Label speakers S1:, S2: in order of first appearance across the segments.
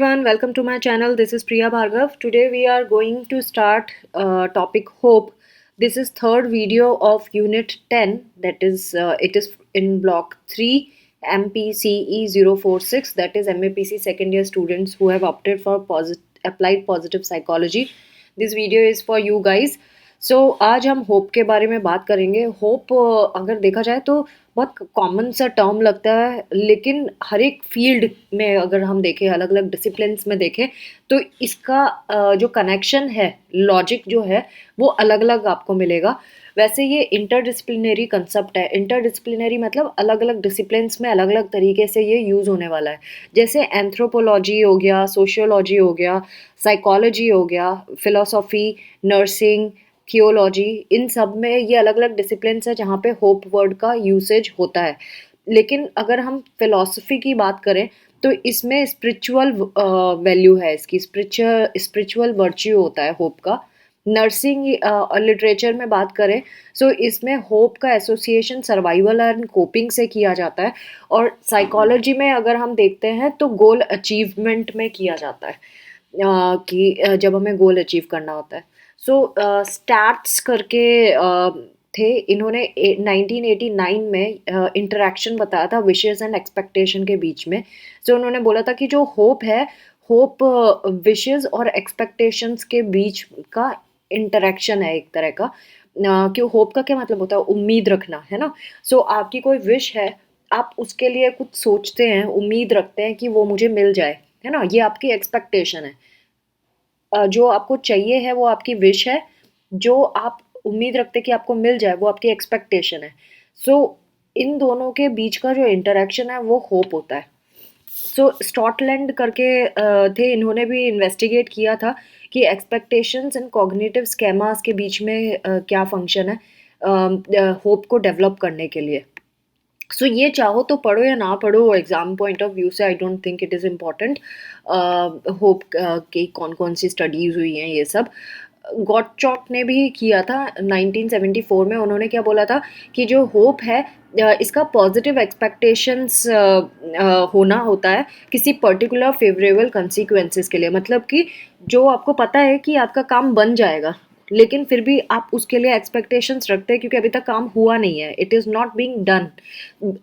S1: Everyone, welcome to my channel. This is Priya Bhargav. Today we are going to start topic hope. This is third video of unit 10. That is, it is in block 3 MPCE 046. That is MAPC second year students who have opted for applied positive psychology. This video is for you guys. आज हम hope के बारे में बात करेंगे. Hope अगर देखा जाए तो बहुत कॉमन सा टर्म लगता है, लेकिन हर एक फील्ड में अगर हम देखें, अलग अलग डिसिप्लिन्स में देखें, तो इसका जो कनेक्शन है, लॉजिक जो है, वो अलग अलग आपको मिलेगा. वैसे ये इंटरडिसिप्लिनरी कंसेप्ट है. इंटरडिसिप्लिनरी मतलब अलग अलग डिसिप्लिन्स में अलग अलग तरीके से ये यूज़ होने वाला है. जैसे एंथ्रोपोलॉजी हो गया, सोशियोलॉजी हो गया, साइकोलॉजी हो गया, फिलोसॉफी, नर्सिंग, थियोलॉजी, इन सब में ये अलग अलग डिसिप्लिन्स है जहाँ पे होप वर्ड का यूसेज होता है. लेकिन अगर हम फिलॉसफी की बात करें तो इसमें स्पिरिचुअल वैल्यू है, इसकी स्पिरिचुअल वर्च्यू होता है होप का. नर्सिंग लिटरेचर में बात करें सो इसमें होप का एसोसिएशन सर्वाइवल एंड कोपिंग से किया जाता है. और साइकोलॉजी में अगर हम देखते हैं तो गोल अचीवमेंट में किया जाता है, कि जब हमें गोल अचीव करना होता है. स्टैट्स करके थे, इन्होंने 1989 में इंटरेक्शन बताया था विशेस एंड एक्सपेक्टेशन के बीच में. उन्होंने बोला था कि जो होप है, होप विशेस और एक्सपेक्टेशंस के बीच का इंटरेक्शन है एक तरह का. क्यों, होप का क्या मतलब होता है? उम्मीद रखना, है ना. आपकी कोई विश है, आप उसके लिए कुछ सोचते हैं, उम्मीद रखते हैं कि वो मुझे मिल जाए, है ना. ये आपकी एक्सपेक्टेशन है. जो आपको चाहिए है वो आपकी विश है, जो आप उम्मीद रखते कि आपको मिल जाए वो आपकी एक्सपेक्टेशन है. इन दोनों के बीच का जो इंटरेक्शन है वो होप होता है. स्टॉटलैंड करके थे, इन्होंने भी इन्वेस्टिगेट किया था कि एक्सपेक्टेशंस एंड कॉग्निटिव स्केमास के बीच में क्या फंक्शन है होप को डेवलप करने के लिए. ये चाहो तो पढ़ो या ना पढ़ो, एग्जाम पॉइंट ऑफ व्यू से I don't think it is important. Hope की कौन कौन सी स्टडीज़ हुई हैं ये सब. गॉटचॉक ने भी किया था 1974 में. उन्होंने क्या बोला था कि जो होप है, इसका पॉजिटिव एक्सपेक्टेशंस होना होता है किसी पर्टिकुलर फेवरेबल कंसिक्वेंसेस के लिए. मतलब कि जो आपको पता है कि आपका काम बन जाएगा, लेकिन फिर भी आप उसके लिए एक्सपेक्टेशंस रखते हैं क्योंकि अभी तक काम हुआ नहीं है, it is not being done.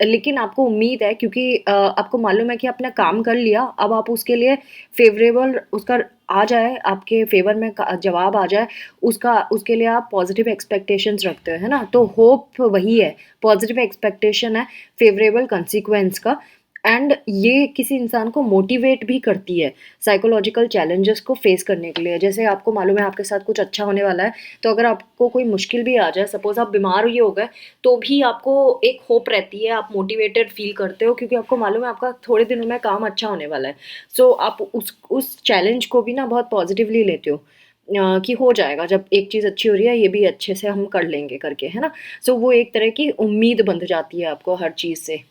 S1: लेकिन आपको उम्मीद है क्योंकि आपको मालूम है कि आपने काम कर लिया, अब आप उसके लिए फेवरेबल उसका आ जाए, आपके फेवर में जवाब आ जाए उसका, उसके लिए आप पॉजिटिव एक्सपेक्टेशंस रखते हो, है ना. तो होप वही है, पॉजिटिव एक्सपेक्टेशन है फेवरेबल कंसिक्वेंस का. एंड ये किसी इंसान को मोटिवेट भी करती है साइकोलॉजिकल चैलेंजेस को फेस करने के लिए. जैसे आपको मालूम है आपके साथ कुछ अच्छा होने वाला है, तो अगर आपको कोई मुश्किल भी आ जाए, सपोज आप बीमार ही हो गए, तो भी आपको एक होप रहती है, आप मोटिवेटेड फील करते हो क्योंकि आपको मालूम है आपका थोड़े दिनों में काम अच्छा होने वाला है. आप उस चैलेंज को भी ना बहुत पॉजिटिवली लेते हो, कि हो जाएगा, जब एक चीज़ अच्छी हो रही है ये भी अच्छे से हम कर लेंगे करके, है ना. वो एक तरह की उम्मीद बंध जाती है आपको हर चीज़ से,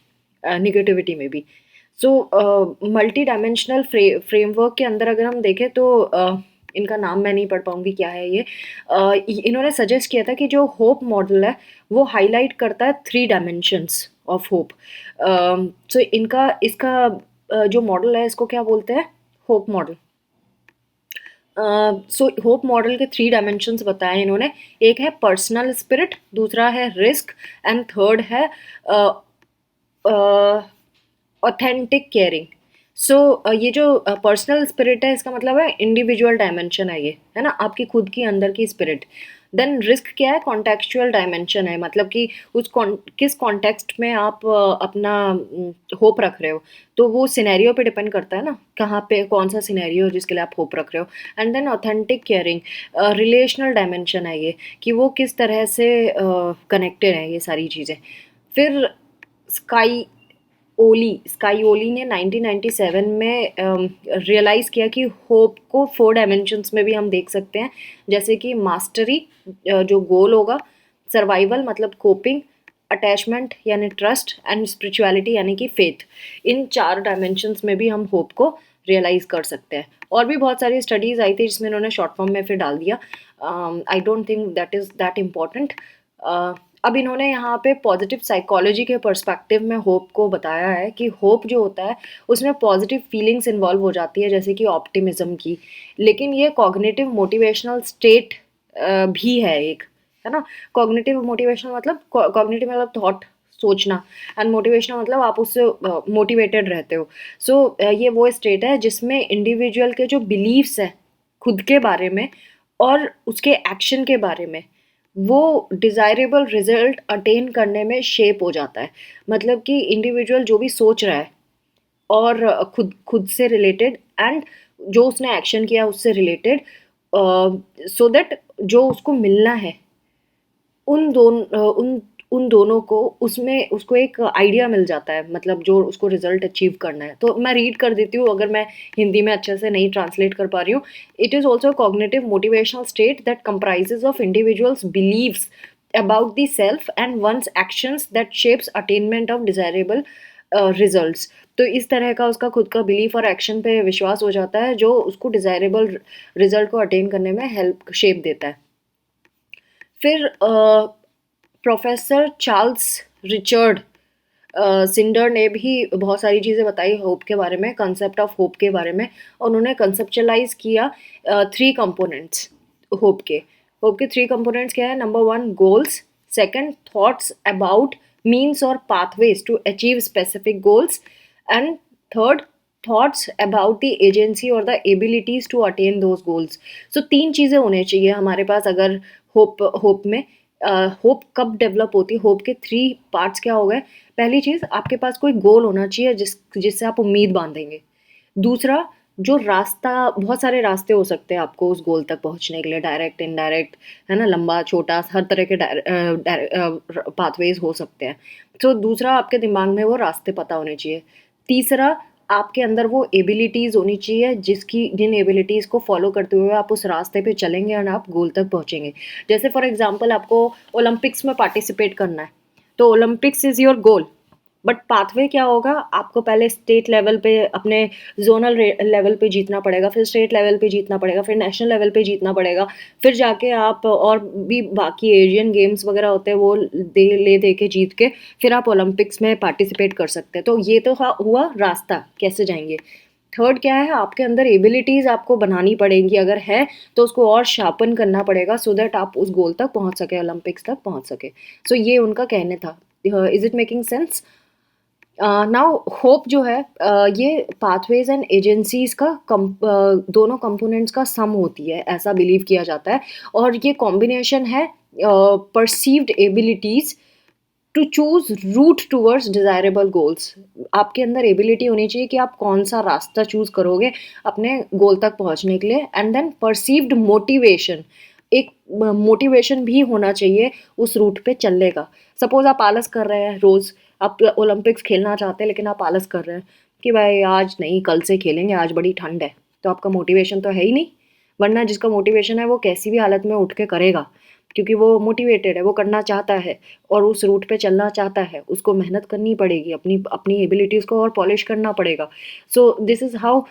S1: निगेटिविटी में भी. मल्टी डायमेंशनल फ्रेमवर्क के अंदर अगर हम देखें तो इनका नाम मैं नहीं पढ़ पाऊँगी, क्या है ये. इन्होंने सजेस्ट किया था कि जो होप मॉडल है वो हाईलाइट करता है 3 डायमेंशंस ऑफ होप. इनका इसका जो मॉडल है इसको क्या बोलते हैं? Hope model. होप मॉडल के 3 डायमेंशंस बताए इन्होंने. एक है पर्सनल स्पिरिट, दूसरा है रिस्क, एंड थर्ड है ऑथेंटिक केयरिंग. ये जो पर्सनल स्पिरिट है, इसका मतलब है इंडिविजुअल डायमेंशन है ये, है ना, आपकी खुद की अंदर की स्पिरिट. देन रिस्क क्या है? कॉन्टेक्चुअल डायमेंशन है, मतलब कि किस कॉन्टेक्स्ट में आप अपना होप रख रहे हो. तो वो सिनेरियो पे डिपेंड करता है ना, कहाँ पे कौन सा सिनेरियो जिसके लिए आप होप रख रहे हो. And then authentic caring, relational dimension है ये, कि वो किस तरह से कनेक्टेड है ये सारी चीज़ें. फिर स्काई ओली ने 1997 में रियलाइज़ किया कि होप को 4 डायमेंशंस में भी हम देख सकते हैं. जैसे कि मास्टरी, जो गोल होगा, सर्वाइवल मतलब कोपिंग, अटैचमेंट यानी ट्रस्ट, एंड स्पिरिचुअलिटी यानी कि फेथ. इन 4 डायमेंशंस में भी हम होप को रियलाइज़ कर सकते हैं. और भी बहुत सारी स्टडीज़ आई थी जिसमें उन्होंने शॉर्ट फॉर्म में फिर डाल दिया. I don't think that is that important. अब इन्होंने यहाँ पे पॉजिटिव साइकोलॉजी के पर्सपेक्टिव में होप को बताया है कि होप जो होता है उसमें पॉजिटिव फीलिंग्स इन्वॉल्व हो जाती है, जैसे कि ऑप्टिमिज्म की, लेकिन ये कॉग्निटिव मोटिवेशनल स्टेट भी है एक, है ना। कॉग्निटिव मोटिवेशनल मतलब कॉग्निटिव मतलब थॉट, सोचना, एंड मोटिवेशनल मतलब आप उससे मोटिवेटेड रहते हो। सो ये वो स्टेट है जिसमें इंडिविजुअल के जो बिलीव्स हैं खुद के बारे में और उसके एक्शन के बारे में, वो डिज़ायरेबल रिजल्ट अटेन करने में शेप हो जाता है। मतलब कि इंडिविजुअल जो भी सोच रहा है और खुद खुद से रिलेटेड एंड जो उसने एक्शन किया उससे रिलेटेड, सो दैट जो उसको मिलना है उन दोनों को, उसमें उसको एक आइडिया मिल जाता है, मतलब जो उसको रिजल्ट अचीव करना है। तो मैं रीड कर देती हूँ अगर मैं हिंदी में अच्छे से नहीं ट्रांसलेट कर पा रही हूँ। It is also cognitive motivational state that comprises of individuals beliefs about the self and one's actions that shapes attainment of desirable results। तो इस तरह का उसका खुद का बिलीफ और एक्शन पे विश्वास हो जाता है जो उसको डिज़ायरेबल रिजल्ट को अटेन करने में हेल्प शेप देता है। फिर प्रोफेसर चार्ल्स रिचर्ड सिंडर ने भी बहुत सारी चीज़ें बताई होप के बारे में, कंसेप्ट ऑफ होप के बारे में। उन्होंने कंसेप्चुलाइज किया थ्री कंपोनेंट्स होप के। होप के थ्री कंपोनेंट्स क्या है? Number one, goals; second, thoughts about means और pathways to achieve specific goals; and third, thoughts about the agency और the abilities to attain those goals. So तीन चीज़ें होनी चाहिए हमारे पास अगर होप में। होप कब डेवलप होती है? होप के थ्री पार्ट्स क्या हो गए? पहली चीज़, आपके पास कोई गोल होना चाहिए जिससे आप उम्मीद बांधेंगे। दूसरा, जो रास्ता, बहुत सारे रास्ते हो सकते हैं आपको उस गोल तक पहुंचने के लिए, डायरेक्ट, इनडायरेक्ट, है ना, लंबा छोटा, हर तरह के पाथवेज हो सकते हैं। तो दूसरा, आपके दिमाग में वो रास्ते पता होने चाहिए। तीसरा, आपके अंदर वो एबिलिटीज़ होनी चाहिए जिन एबिलिटीज़ को फॉलो करते हुए आप उस रास्ते पे चलेंगे और आप गोल तक पहुंचेंगे। जैसे फॉर एग्जांपल आपको ओलंपिक्स में पार्टिसिपेट करना है, तो Olympics is your goal, but pathway क्या होगा? आपको पहले स्टेट लेवल पे, अपने जोनल लेवल पे जीतना पड़ेगा, फिर स्टेट लेवल पे जीतना पड़ेगा, फिर नेशनल लेवल पे जीतना पड़ेगा, फिर जाके आप और भी बाकी एशियन गेम्स वगैरह होते हैं वो दे के जीत के फिर आप ओलंपिक्स में पार्टिसिपेट कर सकते हैं। तो ये तो हुआ रास्ता कैसे जाएंगे। थर्ड क्या है? आपके अंदर एबिलिटीज़ आपको बनानी पड़ेंगी, अगर है तो उसको और शार्पन करना पड़ेगा सो दैट आप उस गोल तक पहुंच सके, ओलंपिक्स तक पहुंच सके। सो ये उनका कहने था। Is it making sense? Now hope जो है ये पाथवेज एंड एजेंसीज का दोनों कंपोनेंट्स का सम होती है, ऐसा बिलीव किया जाता है। और ये कॉम्बिनेशन है perceived abilities to choose route towards desirable goals. आपके अंदर एबिलिटी होनी चाहिए कि आप कौन सा रास्ता चूज करोगे अपने गोल तक पहुंचने के लिए, एंड देन परसीव्ड मोटिवेशन, एक मोटिवेशन भी होना चाहिए उस रूट पे चलने का। सपोज आप आलस कर रहे हैं रोज, आप ओलंपिक्स खेलना चाहते हैं लेकिन आप आलस कर रहे हैं कि भाई आज नहीं, कल से खेलेंगे, आज बड़ी ठंड है, तो आपका मोटिवेशन तो है ही नहीं। वरना जिसका मोटिवेशन है वो कैसी भी हालत में उठ के करेगा, क्योंकि वो मोटिवेटेड है, वो करना चाहता है और उस रूट पे चलना चाहता है, उसको मेहनत करनी पड़ेगी, अपनी अपनी एबिलिटीज़ को और पॉलिश करना पड़ेगा। So this is how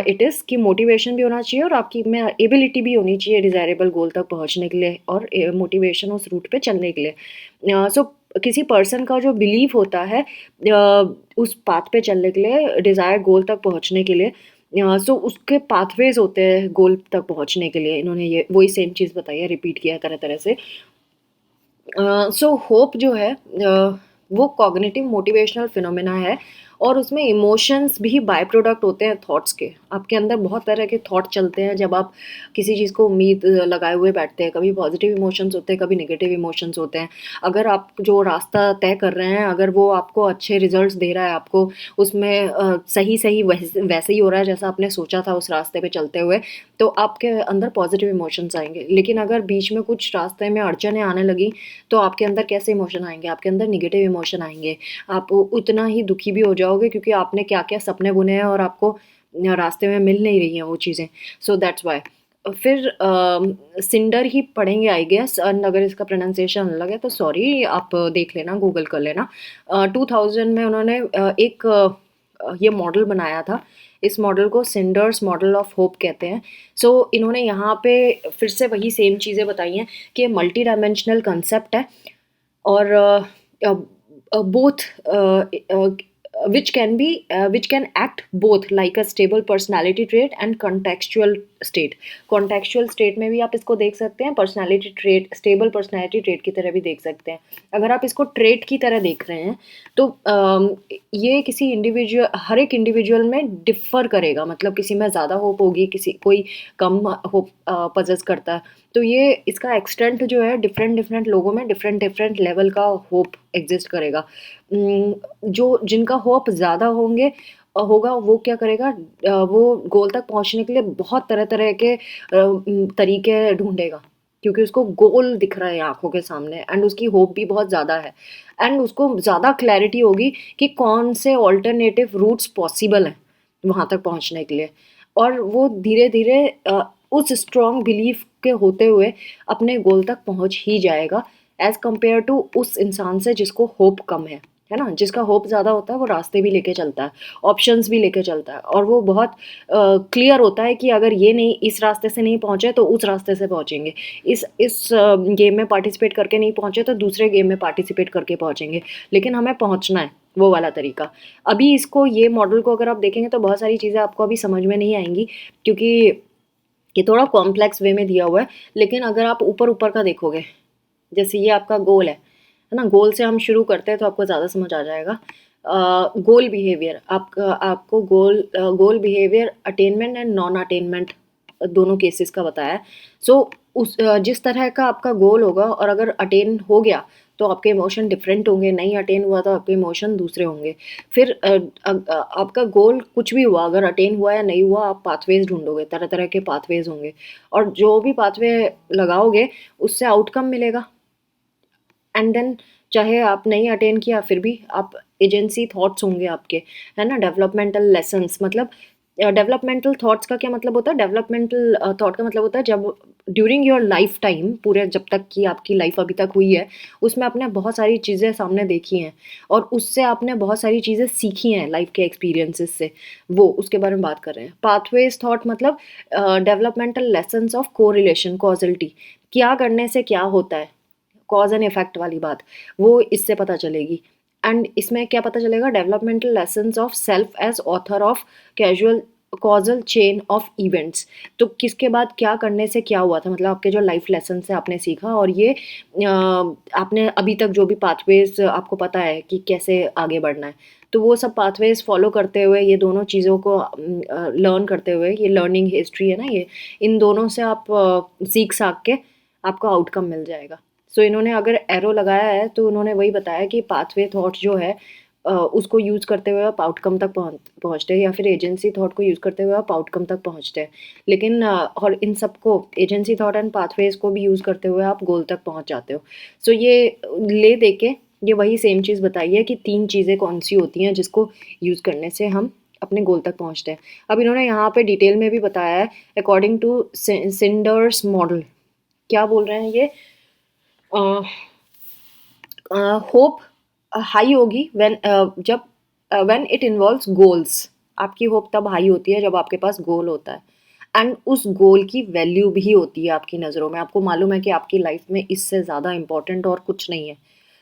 S1: it is कि मोटिवेशन भी होना चाहिए और आपकी में एबिलिटी भी होनी चाहिए डिज़ायरेबल गोल तक पहुंचने के लिए और मोटिवेशन उस रूट पे चलने के लिए। सो किसी पर्सन का जो बिलीफ होता है उस पाथ पे चलने के लिए, डिज़ायर गोल तक पहुंचने के लिए, सो उसके पाथवेज होते हैं गोल तक पहुंचने के लिए। इन्होंने ये वही सेम चीज़ बताई है, रिपीट किया है तरह तरह से। सो होप जो है वो कॉग्निटिव मोटिवेशनल फिनोमेना है और उसमें इमोशंस भी बाय प्रोडक्ट होते हैं थॉट्स के। आपके अंदर बहुत तरह के थॉट चलते हैं जब आप किसी चीज़ को उम्मीद लगाए हुए बैठते हैं। कभी पॉजिटिव इमोशंस होते हैं, कभी नेगेटिव इमोशंस होते हैं। अगर आप जो रास्ता तय कर रहे हैं, अगर वो आपको अच्छे रिजल्ट्स दे रहा है, आपको उसमें सही सही वैसे ही हो रहा है जैसा आपने सोचा था उस रास्ते पे चलते हुए, तो आपके अंदर पॉजिटिव इमोशंस आएंगे। लेकिन अगर बीच में कुछ रास्ते में अड़चनें आने लगी तो आपके अंदर कैसे इमोशन आएंगे? आपके अंदर निगेटिव इमोशन आएंगे। आप उतना ही दुखी भी हो जाओगे क्योंकि आपने क्या क्या सपने बुने हैं और आपको रास्ते में मिल नहीं रही हैं वो चीज़ें। So that's why. फिर सिंडर ही पढ़ेंगे आई गेस, अगर इसका प्रोनाउंसिएशन अलग है तो सॉरी, आप देख लेना, गूगल कर लेना। 2000 में उन्होंने एक ये मॉडल बनाया था। इस मॉडल को सिंडर्स मॉडल ऑफ होप कहते हैं। सो इन्होंने यहाँ पे फिर से वही सेम चीज़ें बताई हैं कि मल्टी डायमेंशनल कंसेप्ट है और both which can act both like a stable personality trait and contextual state. contextual state में भी आप इसको देख सकते हैं, personality trait, stable personality trait की तरह भी देख सकते हैं। अगर आप इसको ट्रेट की तरह देख रहे हैं तो ये किसी इंडिविजुअल, हर एक इंडिविजुअल में डिफर करेगा, मतलब किसी में ज़्यादा होप होगी, किसी कोई कम होप पजेस करता है। तो ये इसका एक्सटेंट जो है डिफरेंट डिफरेंट लोगों में डिफरेंट डिफरेंट लेवल का होप एग्जिस्ट करेगा। जो जिनका होप ज़्यादा होगा वो क्या करेगा, वो गोल तक पहुंचने के लिए बहुत तरह तरह के तरीके ढूंढेगा, क्योंकि उसको गोल दिख रहा है आंखों के सामने एंड उसकी होप भी बहुत ज़्यादा है एंड उसको ज़्यादा क्लैरिटी होगी कि कौन से ऑल्टरनेटिव रूट्स पॉसिबल हैं वहाँ तक पहुँचने के लिए। और वो धीरे धीरे उस स्ट्रॉन्ग बिलीफ के होते हुए अपने गोल तक पहुँच ही जाएगा, एज़ कम्पेयर टू उस इंसान से जिसको होप कम है ना। जिसका होप ज़्यादा होता है वो रास्ते भी लेके चलता है, ऑप्शंस भी लेके चलता है, और वो बहुत क्लियर होता है कि अगर ये नहीं, इस रास्ते से नहीं पहुँचे तो उस रास्ते से पहुँचेंगे, इस गेम में पार्टिसिपेट करके नहीं पहुँचे तो दूसरे गेम में पार्टिसिपेट करके पहुँचेंगे, लेकिन हमें पहुँचना है, वो वाला तरीका। अभी इसको, ये मॉडल को अगर आप देखेंगे तो बहुत सारी चीज़ें आपको अभी समझ में नहीं आएंगी, क्योंकि ये थोड़ा कॉम्प्लेक्स वे में दिया हुआ है। लेकिन अगर आप ऊपर ऊपर का देखोगे, जैसे ये आपका गोल है ना, गोल से हम शुरू करते हैं तो आपको ज़्यादा समझ आ जाएगा। गोल बिहेवियर, आपको goal behaviour attainment and non attainment दोनों केसेस का बताया है। सो जिस तरह का आपका गोल होगा और अगर अटेन हो गया तो आपके इमोशन डिफरेंट होंगे, नहीं अटेन हुआ तो आपके इमोशन दूसरे होंगे। फिर आपका गोल कुछ भी हुआ, अगर अटेन हुआ या नहीं हुआ, आप पाथवेज ढूंढोगे, तरह तरह के पाथवेज होंगे, और जो भी पाथवे लगाओगे उससे आउटकम मिलेगा। एंड देन चाहे आप नहीं अटेन किया फिर भी आप एजेंसी थॉट्स होंगे आपके, है ना। डेवलपमेंटल लेसन्स, मतलब डेवलपमेंटल थॉट्स का क्या मतलब होता है, डेवलपमेंटल थॉट का मतलब होता है जब ड्यूरिंग योर लाइफ टाइम, पूरे जब तक की आपकी लाइफ अभी तक हुई है, उसमें आपने बहुत सारी चीज़ें सामने देखी हैं और उससे आपने बहुत सारी चीज़ें सीखी हैं लाइफ के एक्सपीरियंसेस से, वो उसके बारे में बात कर रहे हैं। पाथवेज थॉट मतलब developmental lessons of correlation, causality, क्या करने से क्या होता है, कॉज एंड इफेक्ट वाली बात, वो इससे पता चलेगी। एंड इसमें क्या पता चलेगा, developmental lessons of self as author of casual causal chain of events. तो किसके बाद क्या करने से क्या हुआ था, मतलब आपके जो लाइफ लेसन से आपने सीखा, और ये आपने अभी तक जो भी पाथवेज आपको पता है कि कैसे आगे बढ़ना है, तो वो सब पाथवेज फॉलो करते हुए, ये दोनों चीज़ों को लर्न करते हुए, ये लर्निंग हिस्ट्री है ना, ये इन दोनों से आप सीख साख के आपको आउटकम मिल जाएगा। सो इन्होंने अगर एरो लगाया है तो उन्होंने वही बताया कि पाथवे थॉट जो है उसको यूज़ करते हुए आप आउटकम तक पहुँचते हैं, या फिर एजेंसी थॉट को यूज़ करते हुए आप आउटकम तक पहुँचते हैं। लेकिन और इन सबको, एजेंसी थॉट एंड पाथवेज को भी यूज़ करते हुए आप गोल तक पहुँच जाते हो। सो ये ले दे के ये वही सेम चीज़ बताई है कि 3 चीज़ें कौन सी होती हैं जिसको यूज़ करने से हम अपने गोल तक पहुँचते हैं। अब इन्होंने यहाँ पे डिटेल में भी बताया है, अकॉर्डिंग टू सिंडर्स मॉडल। क्या बोल रहे हैं ये, होप हाई होगी जब व्हेन इट इन्वॉल्व्स गोल्स। आपकी होप तब हाई होती है जब आपके पास गोल होता है एंड उस गोल की वैल्यू भी होती है आपकी नज़रों में। आपको मालूम है कि आपकी लाइफ में इससे ज़्यादा इम्पोर्टेंट और कुछ नहीं है,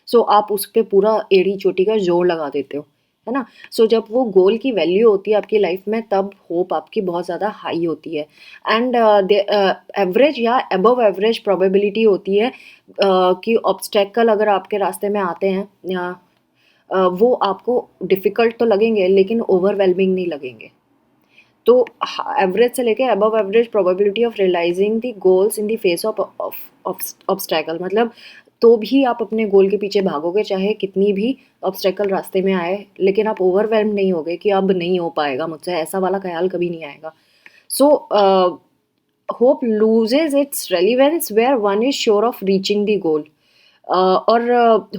S1: सो आप उस पर पूरा एड़ी चोटी का जोर लगा देते हो, है ना। सो जब वो गोल की वैल्यू होती है आपकी लाइफ में, तब होप आपकी बहुत ज़्यादा हाई होती है एंड एवरेज या अबव एवरेज प्रोबेबिलिटी होती है कि ऑब्स्टेकल अगर आपके रास्ते में आते हैं या वो आपको डिफ़िकल्ट तो लगेंगे लेकिन ओवरवेलमिंग नहीं लगेंगे। तो एवरेज से लेके above average probability of realizing the goals in the face of obstacle, मतलब तो भी आप अपने गोल के पीछे भागोगे चाहे कितनी भी ऑब्स्टेकल रास्ते में आए, लेकिन आप ओवरवेल्म नहीं होगे कि अब नहीं हो पाएगा मुझसे, ऐसा वाला ख्याल कभी नहीं आएगा। So hope loses its relevance where one is sure of reaching the goal. और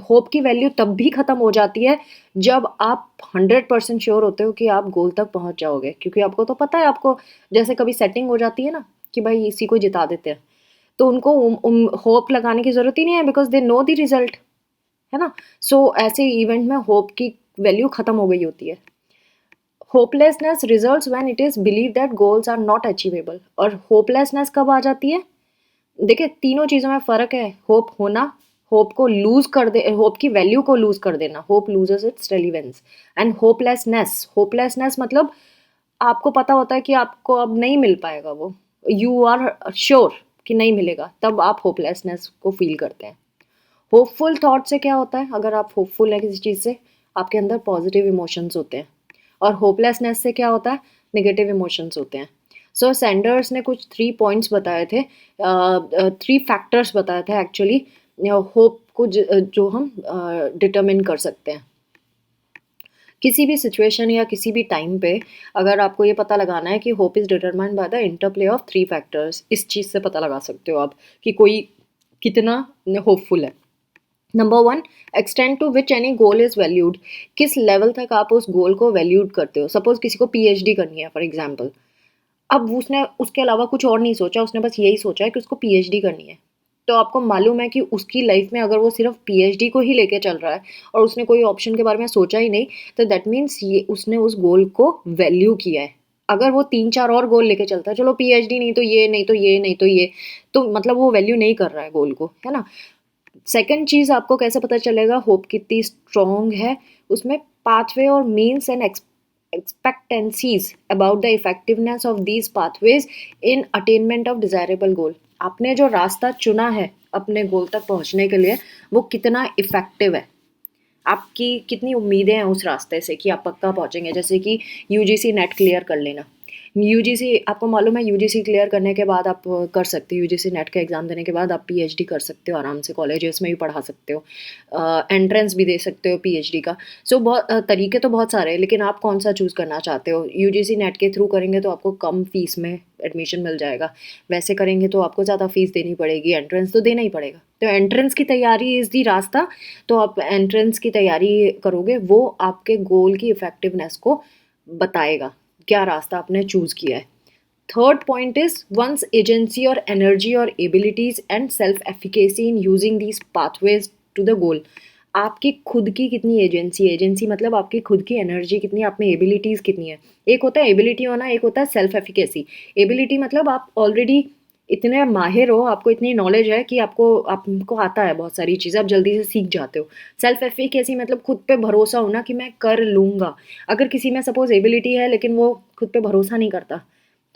S1: होप की वैल्यू तब भी ख़त्म हो जाती है जब आप 100% श्योर होते हो कि आप गोल तक पहुंच जाओगे, क्योंकि आपको तो पता है, आपको जैसे कभी सेटिंग हो जाती है ना कि भाई इसी को जिता देते हैं, तो उनको होप लगाने की ज़रूरत ही नहीं है, because they know the result, है ना। सो ऐसे इवेंट में होप की वैल्यू ख़त्म हो गई होती है। Hopelessness results when it is believe that goals are not achievable. और होपलेसनेस कब आ जाती है, देखिए तीनों चीज़ों में फ़र्क है, होप होना, होप को लूज कर दे, होप की वैल्यू को लूज कर देना, hope loses its relevance. And hopelessness, hopelessness मतलब आपको पता होता है कि आपको अब नहीं मिल पाएगा वो, यू आर श्योर कि नहीं मिलेगा, तब आप होपलेसनेस को फील करते हैं। होपफुल थॉट से क्या होता है, अगर आप होपफुल है किसी चीज़ से, आपके अंदर पॉजिटिव इमोशंस होते हैं। और होपलेसनेस से क्या होता है, नेगेटिव इमोशंस होते हैं। सो सैंडर्स ने कुछ 3 पॉइंट्स बताए थे, 3 फैक्टर्स बताए थे एक्चुअली, होप को जो हम डिटरमिन कर सकते हैं किसी भी सिचुएशन या किसी भी टाइम पे। अगर आपको ये पता लगाना है कि hope is determined by the interplay of 3 factors, इस चीज़ से पता लगा सकते हो आप कि कोई कितना होपफुल है। Number 1, extend to which any goal is valued, किस लेवल तक आप उस गोल को वैल्यूड करते हो। सपोज किसी को पीएचडी करनी है फॉर एग्जाम्पल, अब उसने उसके अलावा कुछ और नहीं सोचा, उसने बस यही सोचा है कि उसको पीएचडी करनी है। तो आपको मालूम है कि उसकी लाइफ में अगर वो सिर्फ पीएचडी को ही लेके चल रहा है और उसने कोई ऑप्शन के बारे में सोचा ही नहीं, तो दैट मीन्स ये उसने उस गोल को वैल्यू किया है। अगर वो 3-4 और गोल लेके चलता है, चलो पीएचडी नहीं तो ये, नहीं तो ये, नहीं तो ये, तो मतलब वो वैल्यू नहीं कर रहा है गोल को, है ना। सेकंड चीज़ आपको कैसे पता चलेगा होप कितनी स्ट्रॉन्ग है, उसमें पाथवे और means and expectancies about the effectiveness of these pathways in attainment of desirable goal। आपने जो रास्ता चुना है अपने गोल तक पहुंचने के लिए, वो कितना इफेक्टिव है, आपकी कितनी उम्मीदें हैं उस रास्ते से कि आप पक्का पहुंचेंगे। जैसे कि यूजीसी नेट क्लियर कर लेना, यूजीसी आपको मालूम है, यूजीसी क्लियर करने के बाद आप कर सकते हो, यूजीसी नेट का एग्ज़ाम देने के बाद आप पीएचडी कर सकते हो आराम से, कॉलेजेस में भी पढ़ा सकते हो, एंट्रेंस भी दे सकते हो पीएचडी का। सो बहुत तरीके तो बहुत सारे हैं, लेकिन आप कौन सा चूज़ करना चाहते हो। यूजीसी नेट के थ्रू करेंगे तो आपको कम फीस में एडमिशन मिल जाएगा, वैसे करेंगे तो आपको ज़्यादा फीस देनी पड़ेगी, एंट्रेंस तो देना ही पड़ेगा। तो एंट्रेंस की तैयारी इज़ दी रास्ता, तो आप एंट्रेंस की तैयारी करोगे, वो आपके गोल की इफेक्टिवनेस को बताएगा क्या रास्ता आपने चूज किया है। Third point is one's agency और एनर्जी और abilities and self efficacy in using these pathways to the goal. आपकी खुद की कितनी एजेंसी है, एजेंसी मतलब आपकी खुद की एनर्जी कितनी है, आप में एबिलिटीज कितनी है। एक होता है एबिलिटी होना, एक होता है सेल्फ एफिकेसी। एबिलिटी मतलब आप ऑलरेडी इतने माहिर हो, आपको इतनी नॉलेज है कि आपको आता है बहुत सारी चीज़ें, आप जल्दी से सीख जाते हो। सेल्फ एफिकेसी मतलब खुद पे भरोसा होना कि मैं कर लूँगा। अगर किसी में सपोज एबिलिटी है लेकिन वो खुद पे भरोसा नहीं करता,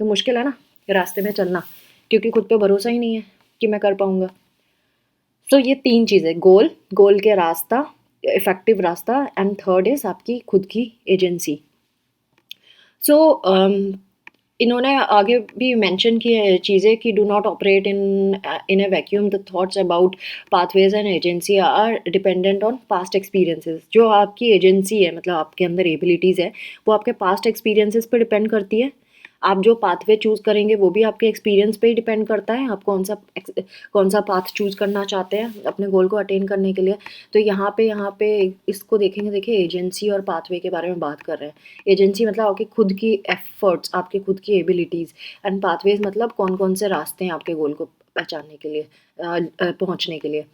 S1: तो मुश्किल है ना रास्ते में चलना, क्योंकि खुद पे भरोसा ही नहीं है कि मैं कर पाऊँगा। सो ये 3 चीज़ें, गोल, गोल के रास्ता, इफेक्टिव रास्ता, एंड थर्ड इज़ आपकी खुद की एजेंसी। सो इन्होंने आगे भी मेंशन की है चीज़ें कि do not operate in a vacuum, the thoughts about pathways and agency are dependent on past experiences. जो आपकी एजेंसी है, मतलब आपके अंदर एबिलिटीज़ है, वो आपके पास्ट एक्सपीरियंसेस पे डिपेंड करती है। आप जो पाथवे चूज़ करेंगे वो भी आपके एक्सपीरियंस पे ही डिपेंड करता है, आप कौन सा पाथ चूज़ करना चाहते हैं अपने गोल को अटेन करने के लिए। तो यहाँ पे इसको देखेंगे, देखिए एजेंसी और पाथवे के बारे में बात कर रहे हैं। एजेंसी मतलब आपकी खुद की एफर्ट्स, आपकी खुद की एबिलिटीज़, एंड पाथवेज मतलब कौन कौन से रास्ते हैं आपके गोल को पहचानने के लिए, पहुँचने के लिए।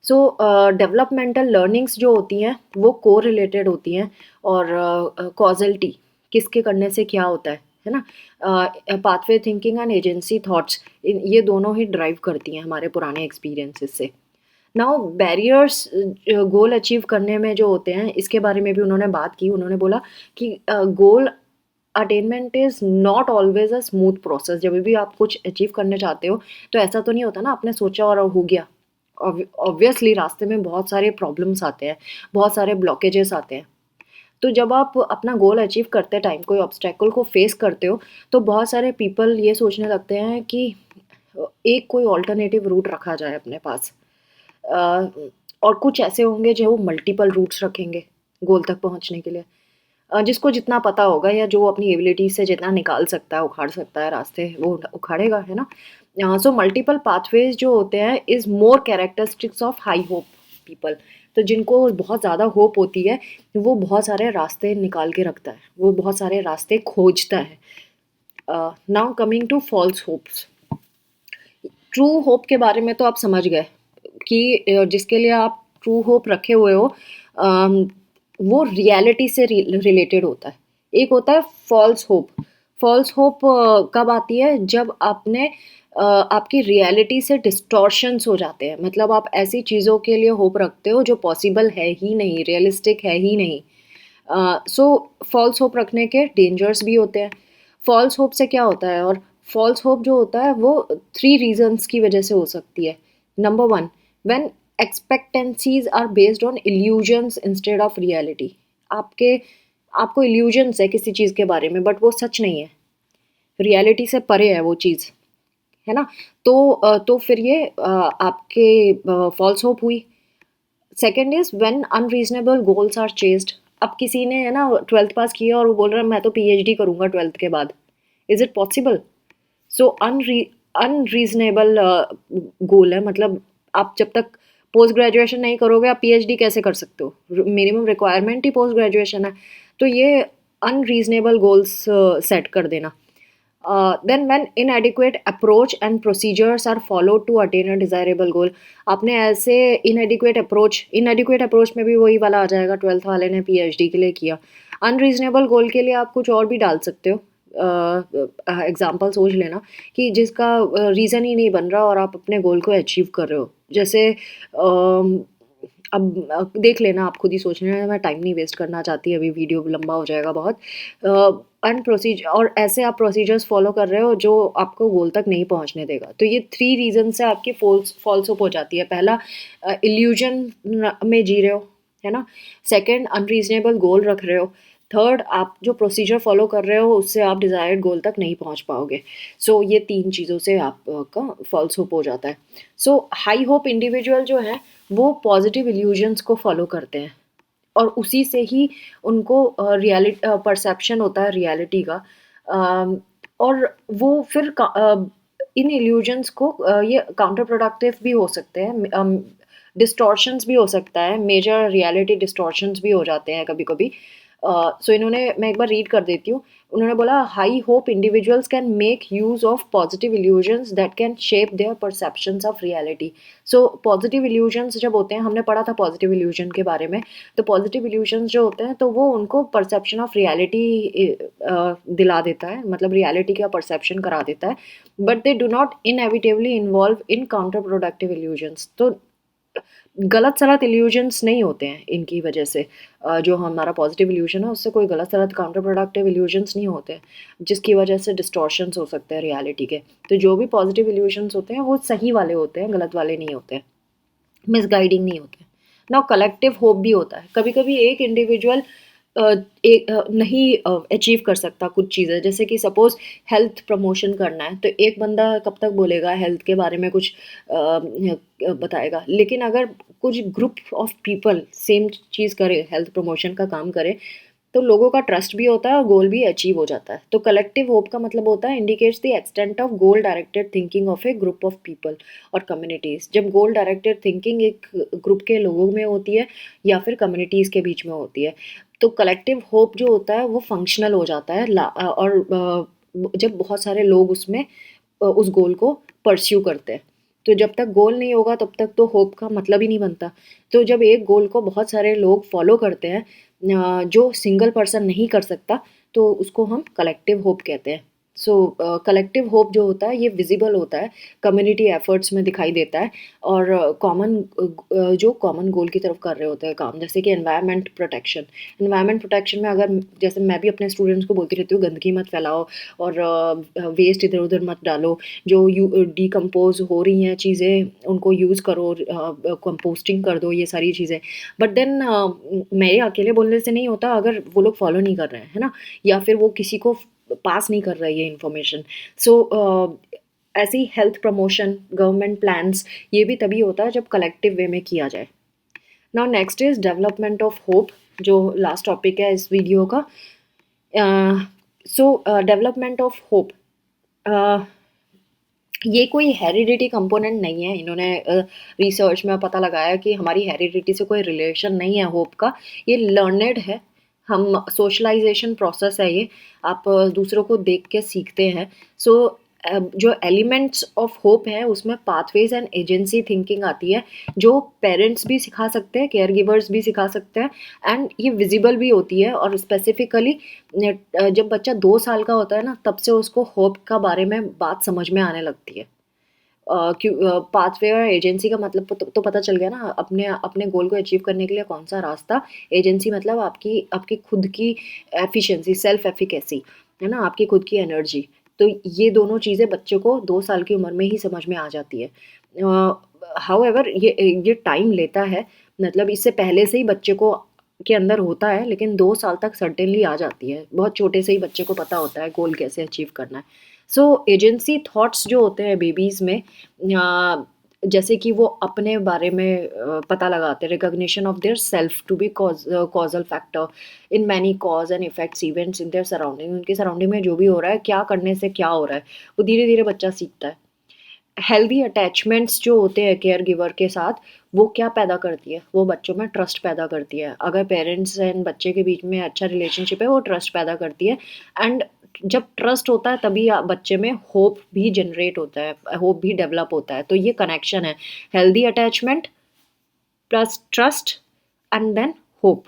S1: सो डेवलपमेंटल लर्निंग्स जो होती हैं वो को रिलेटेड होती हैं, और कॉजलिटी किसके करने से क्या होता है ना। Pathway thinking and agency thoughts, ये दोनों ही ड्राइव करती हैं हमारे पुराने एक्सपीरियंसेस से। नाउ बैरियर्स गोल अचीव करने में जो होते हैं, इसके बारे में भी उन्होंने बात की। उन्होंने बोला कि goal attainment is not always a smooth process. जब भी आप कुछ अचीव करने चाहते हो तो ऐसा तो नहीं होता ना आपने सोचा और हो गया। ऑब्वियसली रास्ते में बहुत सारे प्रॉब्लम्स आते हैं, बहुत सारे ब्लॉकेजेस आते हैं। तो जब आप अपना गोल अचीव करते टाइम कोई ऑब्स्टेकल को फेस करते हो, तो बहुत सारे पीपल ये सोचने लगते हैं कि एक कोई ऑल्टरनेटिव रूट रखा जाए अपने पास। और कुछ ऐसे होंगे जो मल्टीपल रूट्स रखेंगे गोल तक पहुंचने के लिए। जिसको जितना पता होगा या जो अपनी एबिलिटी से जितना निकाल सकता है, उखाड़ सकता है रास्ते, वो उखाड़ेगा, है ना। सो मल्टीपल पाथवेज जो होते हैं is more characteristics of high hope people. तो जिनको बहुत ज़्यादा होप होती है, वो बहुत सारे रास्ते निकाल के रखता है, वो बहुत सारे रास्ते खोजता है। Now coming to false hopes. True hope के बारे में तो आप समझ गए कि जिसके लिए आप ट्रू होप रखे हुए हो, वो रियलिटी से रिलेटेड होता है। एक होता है फॉल्स होप, फॉल्स होप कब आती है? जब आपकी रियलिटी से डिस्टॉर्शंस हो जाते हैं, मतलब आप ऐसी चीज़ों के लिए होप रखते हो जो पॉसिबल है ही नहीं, रियलिस्टिक है ही नहीं। सो फॉल्स होप रखने के डेंजर्स भी होते हैं। फॉल्स होप से क्या होता है? और फॉल्स होप जो होता है वो 3 रीजंस की वजह से हो सकती है। Number 1, when expectancies are based on illusions instead of reality. आपके आपको इल्यूजन्स है किसी चीज़ के बारे में, बट वो सच नहीं है, रियलिटी से परे है वो चीज़, है ना? तो फिर ये आपके फॉल्स होप हुई। Second is when unreasonable goals are chased. अब किसी ने, है ना, 12th पास किया और वो बोल रहा है मैं तो पीएचडी करूंगा 12th के बाद। Is it possible? So unreasonable goal है, मतलब आप जब तक पोस्ट ग्रेजुएशन नहीं करोगे आप पीएचडी कैसे कर सकते हो? मिनिमम रिक्वायरमेंट ही पोस्ट ग्रेजुएशन है। तो ये अनरीजनेबल गोल्स सेट कर देना। Then when inadequate approach and procedures are followed to attain a desirable goal। आपने ऐसे inadequate approach में भी वही वाला आ जाएगा, 12th वाले ने पीएचडी के लिए किया। अनरीजनेबल गोल के लिए आप कुछ और भी डाल सकते हो। एग्जाम्पल सोच लेना कि जिसका रीज़न ही नहीं बन रहा और आप अपने गोल को अचीव कर रहे हो। जैसे अब देख लेना, आप खुद ही सोच लेना, मैं टाइम नहीं वेस्ट करना चाहती, अभी वीडियो लंबा हो जाएगा बहुत। एंड प्रोसीजर, और ऐसे आप प्रोसीजर्स फॉलो कर रहे हो जो आपको गोल तक नहीं पहुंचने देगा। तो ये 3 रीज़न से आपकी फॉल्स होप हो जाती है। पहला, इल्यूजन में जी रहे हो, है ना? सेकंड, अनरीजनेबल गोल रख रहे हो। थर्ड, आप जो प्रोसीजर फॉलो कर रहे हो उससे आप डिज़ायर्ड गोल तक नहीं पहुंच पाओगे। सो ये 3 चीज़ों से आपका फॉल्स होप हो जाता है। सो हाई होप इंडिविजुअल जो है वो पॉजिटिव इल्यूजन्स को फॉलो करते हैं और उसी से ही उनको रियलिटी परसेप्शन होता है रियलिटी का। और वो फिर इन इल्यूजन्स को ये काउंटर प्रोडक्टिव भी हो सकते हैं, डिस्टॉर्शंस भी हो सकता है, मेजर रियलिटी डिस्टॉर्शंस भी हो जाते हैं कभी कभी। सो इन्होंने, मैं एक बार रीड कर देती हूँ। उन्होंने बोला high hope individuals can make use of positive illusions that can shape there perceptions of reality. So positive illusions जब होते हैं, हमने पढ़ा था पॉजिटिव इल्यूजन के बारे में, तो पॉजिटिव इल्यूजन्स जो होते हैं तो वो उनको परसेप्शन ऑफ रियलिटी दिला देता है, मतलब रियलिटी का परसेप्शन करा देता है, but they do not inevitably involve in counter productive illusions. तो गलत सलत इल्यूजन्स नहीं होते हैं इनकी वजह से। जो हमारा पॉजिटिव इल्यूजन है उससे कोई गलत सलत काउंटर प्रोडक्टिव इल्यूजन्स नहीं होते, जिसकी वजह से डिस्टॉर्शंस हो सकते हैं रियलिटी के। तो जो भी पॉजिटिव इल्यूजन्स होते हैं वो सही वाले होते हैं, गलत वाले नहीं होते हैं, मिसगाइडिंग नहीं होते। नाउ कलेक्टिव होप भी होता है। कभी कभी एक इंडिविजुअल नहीं अचीव कर सकता कुछ चीज़ें, जैसे कि सपोज हेल्थ प्रमोशन करना है तो एक बंदा कब तक बोलेगा हेल्थ के बारे में कुछ बताएगा, लेकिन अगर कुछ ग्रुप ऑफ पीपल सेम चीज़ करे, हेल्थ प्रमोशन का काम करे, तो लोगों का ट्रस्ट भी होता है और गोल भी अचीव हो जाता है। तो कलेक्टिव होप का मतलब होता है indicates the extent of goal directed thinking of A group of people और कम्युनिटीज़। जब गोल डायरेक्टेड थिंकिंग एक ग्रुप के लोगों में होती है या फिर कम्युनिटीज़ के बीच में होती है, तो कलेक्टिव होप जो होता है वो फंक्शनल हो जाता है। और जब बहुत सारे लोग उसमें उस गोल को परस्यू करते हैं। तो जब तक गोल नहीं होगा तब तक तो होप का मतलब ही नहीं बनता। तो जब एक गोल को बहुत सारे लोग फॉलो करते हैं, जो सिंगल पर्सन नहीं कर सकता, तो उसको हम कलेक्टिव होप कहते हैं। सो कलेक्टिव होप जो होता है ये विजिबल होता है, कम्युनिटी एफर्ट्स में दिखाई देता है, और जो कॉमन गोल की तरफ कर रहे होते हैं काम, जैसे कि एनवायरनमेंट प्रोटेक्शन। एनवायरनमेंट प्रोटेक्शन में अगर, जैसे मैं भी अपने स्टूडेंट्स को बोलती रहती हूँ गंदगी मत फैलाओ और वेस्ट इधर उधर मत डालो, जो डिकम्पोज हो रही हैं चीज़ें उनको यूज़ करो, कंपोस्टिंग कर दो, ये सारी चीज़ें। बट देन मेरे अकेले बोलने से नहीं होता अगर वो लोग फॉलो नहीं कर रहे हैं, है ना, या फिर वो किसी को पास नहीं कर रहा है ये इन्फॉर्मेशन। सो ऐसी हेल्थ प्रमोशन, गवर्नमेंट प्लान्स, ये भी तभी होता है जब कलेक्टिव वे में किया जाए। Now next is development of hope, जो लास्ट टॉपिक है इस वीडियो का। सो डेवलपमेंट ऑफ होप, ये कोई हेरिडिटी कंपोनेंट नहीं है। इन्होंने रिसर्च में पता लगाया कि हमारी हेरिडिटी से कोई रिलेशन नहीं है होप का, ये लर्नेड है। हम सोशलाइजेशन प्रोसेस है ये, आप दूसरों को देख के सीखते हैं। सो जो एलिमेंट्स ऑफ होप है उसमें पाथवेज एंड एजेंसी थिंकिंग आती है, जो पेरेंट्स भी सिखा सकते हैं, केयर गिवर्स भी सिखा सकते हैं, एंड ये विजिबल भी होती है। और स्पेसिफिकली जब बच्चा 2 साल का होता है ना, तब से उसको होप का बारे में बात समझ में आने लगती है। क्यों पाथवे और एजेंसी का मतलब तो पता चल गया ना, अपने अपने गोल को अचीव करने के लिए कौन सा रास्ता। एजेंसी मतलब आपकी आपकी खुद की एफिशिएंसी, सेल्फ एफिकेसी, है ना, आपकी खुद की एनर्जी। तो ये दोनों चीज़ें बच्चे को 2 साल की उम्र में ही समझ में आ जाती है। हाउएवर ये टाइम लेता है, मतलब इससे पहले से ही बच्चे को के अंदर होता है, लेकिन 2 साल तक सर्टेनली आ जाती है। बहुत छोटे से ही बच्चे को पता होता है गोल कैसे अचीव करना है। सो एजेंसी थॉट्स जो होते हैं बेबीज़ में, जैसे कि वो अपने बारे में पता लगाते हैं, recognition of their self to be causal factor in many cause and effects events in their surrounding. उनके सराउंडिंग में जो भी हो रहा है, क्या करने से क्या हो रहा है, वो धीरे धीरे बच्चा सीखता है। हेल्दी अटैचमेंट्स जो होते हैं केयर गिवर के साथ, वो क्या पैदा करती है, वो बच्चों में ट्रस्ट पैदा करती है। अगर पेरेंट्स एंड बच्चे के बीच में अच्छा रिलेशनशिप है, वो ट्रस्ट पैदा करती है। एंड जब ट्रस्ट होता है तभी बच्चे में होप भी जनरेट होता है, होप भी डेवलप होता है। तो ये कनेक्शन है, healthy attachment plus trust and then hope.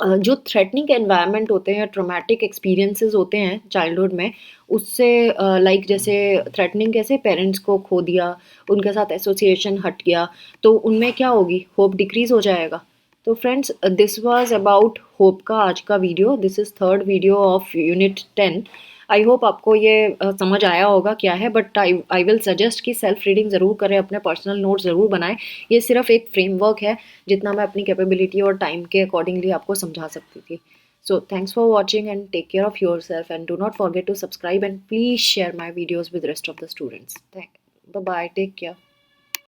S1: जो थ्रेटनिंग एनवायरनमेंट होते हैं या ट्रॉमेटिक एक्सपीरियंसेस होते हैं चाइल्डहुड में, उससे लाइक जैसे थ्रेटनिंग कैसे, पेरेंट्स को खो दिया, उनके साथ एसोसिएशन हट गया, तो उनमें क्या होगी, होप डिक्रीज हो जाएगा। तो friends, this was about hope का आज का video. This is third video of unit 10। I hope आपको ये समझ आया होगा क्या है, बट आई विल सजेस्ट कि सेल्फ रीडिंग ज़रूर करें, अपने पर्सनल नोट ज़रूर बनाएं। ये सिर्फ एक फ्रेमवर्क है, जितना मैं अपनी कैपेबिलिटी और टाइम के अकॉर्डिंगली आपको समझा सकती थी। So thanks for watching and take care of yourself, and do not forget to subscribe and please share my videos with rest of the students. Bye bye, take care.